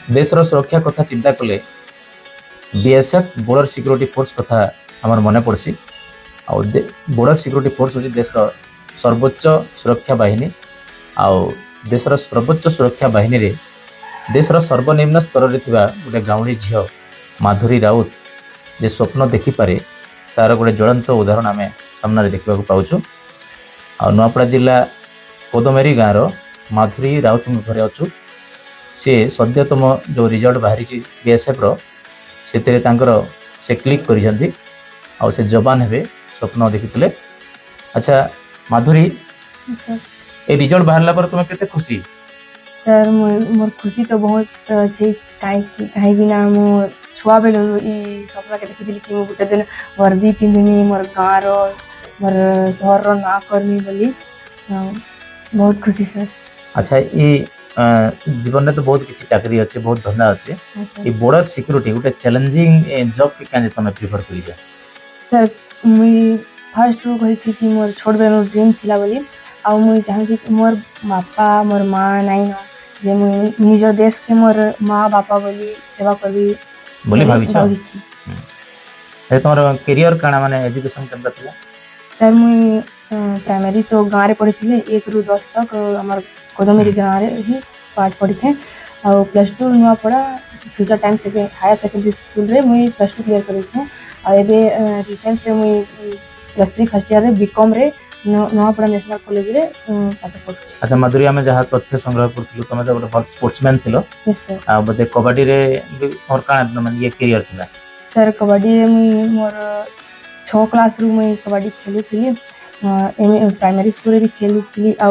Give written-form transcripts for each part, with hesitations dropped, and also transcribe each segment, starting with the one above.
देशर सुरक्षा कथा चिंता कले बीएसएफ बॉर्डर सिक्योरिटी फोर्स कथा आमर मन पड़सी। बॉर्डर सिक्योरिटी फोर्स हूँ देशर सर्वोच्च सुरक्षा बाहिनी। आउ देशर सर्वोच्च सुरक्षा बाहिनी रे देशर सर्वनिम्न स्तर रे थिबा गोटे गाउणी झील माधुरी राउत जे स्वप्न देखिपारे तार गोटे ज्वलंत उदाहरण आम सामने देखा पाऊँ। आ नुआपड़ा जिला कोदमेरी गाँव माधुरी राउत घरे अच्छु। सी सद्यतम जो रिजल्ट बाहरी बीएसएफ से से क्लिक करिसेंती आ से जवान हेबे स्वप्न देखिथिले। अच्छा माधुरी, ए रिजल्ट बाहरला पर तुम केते खुशी? सर मोर खुशी तो बहुत अच्छे कहीं ना मो छुआ बेलू ई सपना के देखिली कि गोटे दिन वर्दी पिंधनी मोर गाँव रो मोर शहर रो ना करनी बोली बहुत खुशी सर। अच्छा ये जीवन में तो बहुत किसी चाकरी अच्छे बहुत धंदा अच्छे ये बॉर्डर सिक्योरिटी गोटे चैलेंजिंग जॉब के क्या तुम प्रिफर कर? सर मुई फर्स्ट कही कि मोर छोट बेलू ड्रीम थिला बोली आ मुई चाहूँ कि मोर बापा मोर माँ नाई न जे मुई निज देश के मोर माँ बापा बोली सेवा करबी बोली भाभी तुम करियर काना माने एजुकेशन केनता थिला? सर मुई प्राइमरी तो गाँव रे पढ़ी 1 ରୁ 10 तक हमर कोदमेरी गाँव रे ही पाठ पढ़ी छे। आ प्लस 2 नुआपड़ा फ्यूचर टाइम से हायर सेकेंडरी स्कूल रे मुई प्लस 2 क्लियर करी छे। आ एबे रिसेंट रे मुई प्लस 3 फर्स्ट ईयर रे बीकॉम रे नुआपड़ा नेशनल कॉलेज रे पाठ पढ़ी छे। अच्छा माधुरी, आमे जहा तथ्य संग्रह करथिलु तमे तो गोटे फर्स्ट स्पोर्ट्समैन थिलो। Yes sir. आ बते कबड्डी रे और काना माने ये करियर थिला? सर कबड्डी रे मुई मोर 6 क्लास रू मुई कबड्डी खेली थी। प्राइमरी स्कूल रे भी खेली थी आ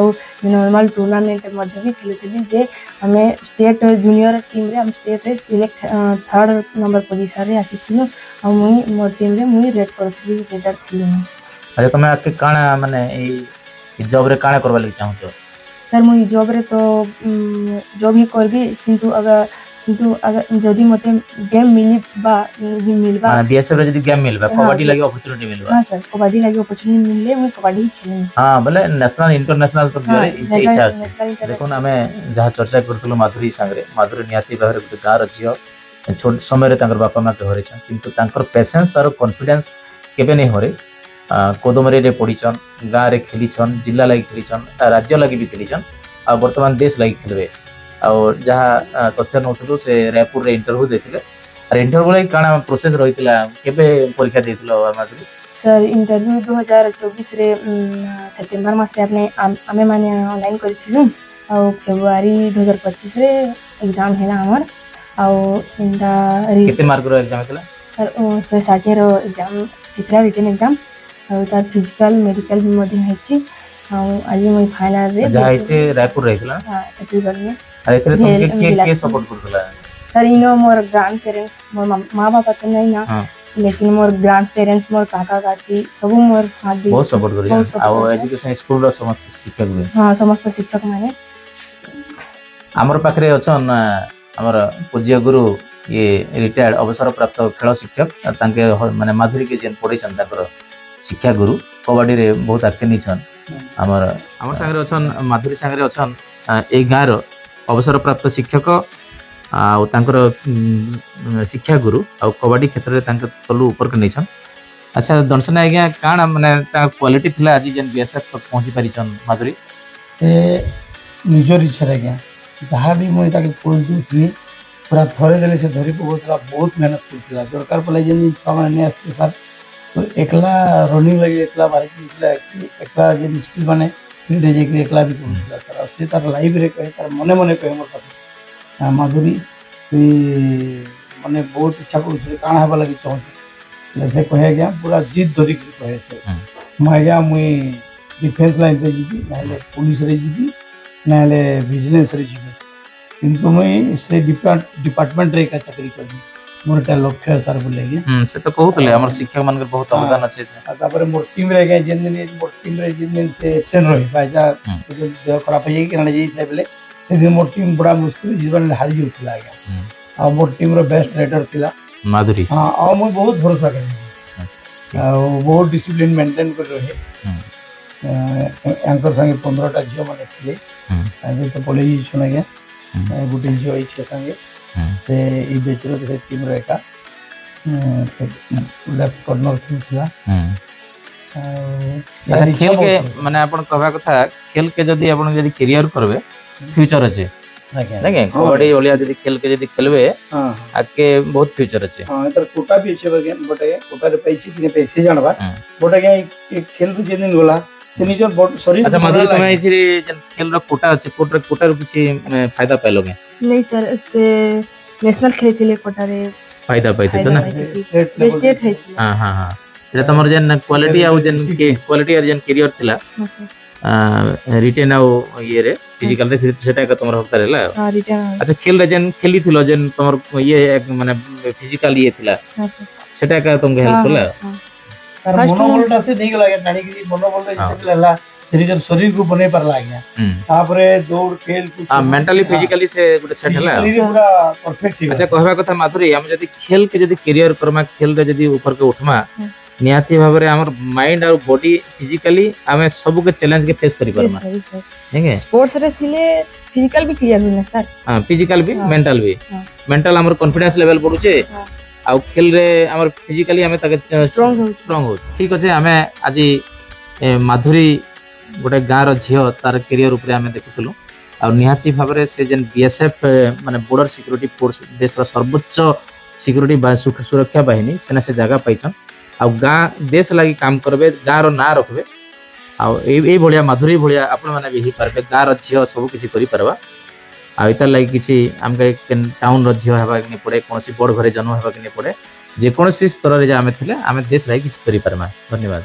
नॉर्मल टूर्नामेंट मध्ये भी खेली थी जे हमें स्टेट जूनियर टीम रे हम स्टेट रे सिलेक्ट 3rd नंबर पोजीशन रे आसी थी आ मुई मोर टीम रे मुई रेड करथली लीडर थी। अच्छा तुम आके काना माने ई जॉब रे काना करबा लागि चाहू? सर मुई जॉब रे तो जॉब ही करबी किंतु अगर जदि मते गेम मिलबा माने बीएसएफ रे जदि गेम मिलबा कबड्डी लागि अपॉर्चुनिटी मिलबा? हां सर कबड्डी लागि अपॉर्चुनिटी मिलले मुई कबड्डी खेलनी। हां बोले नेशनल इंटरनेशनल तो बिरे इच्छा अछि। देखो ना हमें जहां चर्चा करथलो माधुरी संगरे माधुरी नियाती बाहर गुटे गार जियो छोट समय रे तांकर बापा मां के हरे छन किंतु तांकर पेशेंस और कॉन्फिडेंस केबे नै हरे। कोदमरे रे पढिछन गाँ रे खेलीछन जिला लागि खेलीछन राज्य लागि भी खेलीछन आ वर्तमान देश लागि खेलबे। और जहाँ तथ्य नौथलु से रायपुर रे इंटरव्यू देथिले और इंटरव्यू लागि काना प्रोसेस रहितला केबे परीक्षा देथिलो माधुरी? सर इंटरव्यू 2024 रे सितंबर मास रे आपने आमे माने ऑनलाइन करिथिलु आ फेब्रुआरी 2025 रे एग्जाम हेला हमर आ इंदा केते मार्क रो एग्जाम हेला? सर 160 रो एग्जाम थिला रिटन एग्जाम आ तार फिजिकल मेडिकल भी मध्ये हेछि आ आज मोय फाइनल रे जाय छे रायपुर रहितला। हां छत्तीसगढ़ में। अरे तुम के सपोर्ट करथला? सर इनो मोर ग्रैंड पेरेंट्स मोर माँ बापा तो नहीं ना लेकिन मोर ग्रैंड पेरेंट्स मोर काका काकी सब मोर साथ दे बहुत सपोर्ट करी आ एजुकेशन स्कूल रो समस्त शिक्षक भी? हां समस्त शिक्षक माने हमर पाखरे अछन हमर पूज्य गुरु ये रिटायर्ड अवसर प्राप्त खेल शिक्षक तांके माने माधुरी के जेन पढै छन ताकर शिक्षा गुरु कबड्डी रे बहुत आके नि छन। हमर संगे अछन माधुरी संगे अछन ए गाँ रो अवसर प्राप्त शिक्षक आ तांकर शिक्षा गुरु आ कबड्डी क्षेत्र रे तांके तलु ऊपर के नै छन। अच्छा दर्शन आज्ञा काना माने ता क्वालिटी थिला आज जेन बीएसएफ तक पहुंची पारी छन माधुरी? से निजर इच्छा आज्ञा जहाँ भी मुझे ताके पोस्ट दूथली पूरा थरे देले से धरी पकड़ला बहुत मेहनत करथिला दरकार पले जेन छुआ माने नै आसे सर तो एकला रनिंग लगे एकला मारे निकला एकला जेन स्किल माने फील्ड जे के एकला भी करथिला सर से तार लाइव रे कहे तार मने मने कहे मोर पास माधुरी तुई मने बहुत इच्छा करथि काना हबा लागि चाहथि से कहे गया पूरा जिद धरी कहे से मैं मुई डिफेंस लाइन पे जीबी नाले पुलिस रे जीबी नाले बिजनेस रे जीबी किंतु मुई से डिपार्टमेंट रे का चाकरी करबी मोर टा लक्ष्य सर बोलेगी से तो कहउतले हमर शिक्षक मान के बहुत अवदान अछि से तापर मोर टीम रे गए जेन दिन मोर टीम रे जेन दिन से एब्सेंट रही बाजा देह खराब होई कि ना जेई थे बेले से दिन मोर टीम बड़ा मुश्किल जीवन हारि जोतला गया आ मोर टीम रो बेस्ट राइडर थिला माधुरी। हां आ मु बहुत भरोसा करनी आ बहुत डिसिप्लिन मेंटेन कर रहे एंकर संगे 15 टा जियो माने थिले आ तो कॉलेज सुना गया गुटे जियो आई छे संगे से ई बेचरो से टीम रो एका लेफ्ट कॉर्नर खेलुला अच्छा खेल के माने अपन कहबा कथा खेल के जदी अपन जदी करियर करबे फ्यूचर अछि देखे कबड्डी ओलिया जदी खेल के जदी खेलबे आके बहुत फ्यूचर अछि हां इधर कोटा भी अछि बटे कोटा रे पैसे जानबा बटे के खेल रो जे दिन गोला से निजर शरीर अच्छा माधुरी तुम्हें इथिरे खेल रो कोटा अछि कोटा रो किछि फायदा पाइलोगे नहीं सर से नेशनल खेलथिले कोटा रे फायदा पाइते तो ना स्टेट है हां हां हां एटा तमर जेन क्वालिटी आ जेन क्वालिटी और जेन करियर थिला रिटेन आ ये रे फिजिकल रे सेटा का तमर होता रहला हां रिटर्न अच्छा खेल रे जेन खेली थिलो जेन तमर ये एक माने फिजिकल ये थिला हां सर सेटा का तुमके हेल्प होला तार मनोबलटा से नहीं गला नानी की मनोबल रे जिते लला निजर शरीर को बने परला गया तापरे दौड़ खेल कुछ मेंटली फिजिकली से गुटे सेट होला पूरा परफेक्ट ही अच्छा कहबा कथा माधुरी हम जदी खेल के जदी करियर करमा खेल रे जदी ऊपर के उठमा नियाती भाव रे हमर माइंड और बॉडी फिजिकली हमें सब के चैलेंज के फेस करि परमा ठीक है स्पोर्ट्स रे थिले फिजिकल भी क्लियर होना सर हां फिजिकल भी मेंटल भी मेंटल हमर कॉन्फिडेंस लेवल बढ़ु छे आ खेल रे हमर फिजिकली हमें तके स्ट्रांग हो ठीक अछि हमें आज माधुरी गोटे गाँव झील तार करियर उपरे आमे देखुलु आ निहाती भाव रे से जेन बीएसएफ माने बॉर्डर सिक्योरिटी फोर्स देश रो सर्वोच्च सिक्योरिटी सुरक्षा बाहिनी सेना से जगह पाइछन आ गाँ देश लागि काम करबे गाँ रो ना रखबे आ ए भलिया माधुरी भलिया आपण माने भी पारबे गाँ रो झील सब किछि करि परबा आ इतार लागि किछि हमके टाउन रो झील हेबा कि पड़े कोनसी बड़ घरे जन्म हेबा कि पड़े जे कोनसी स्तर रे जे आमे थिले आमे देश लागि किछि करि परबा धन्यवाद।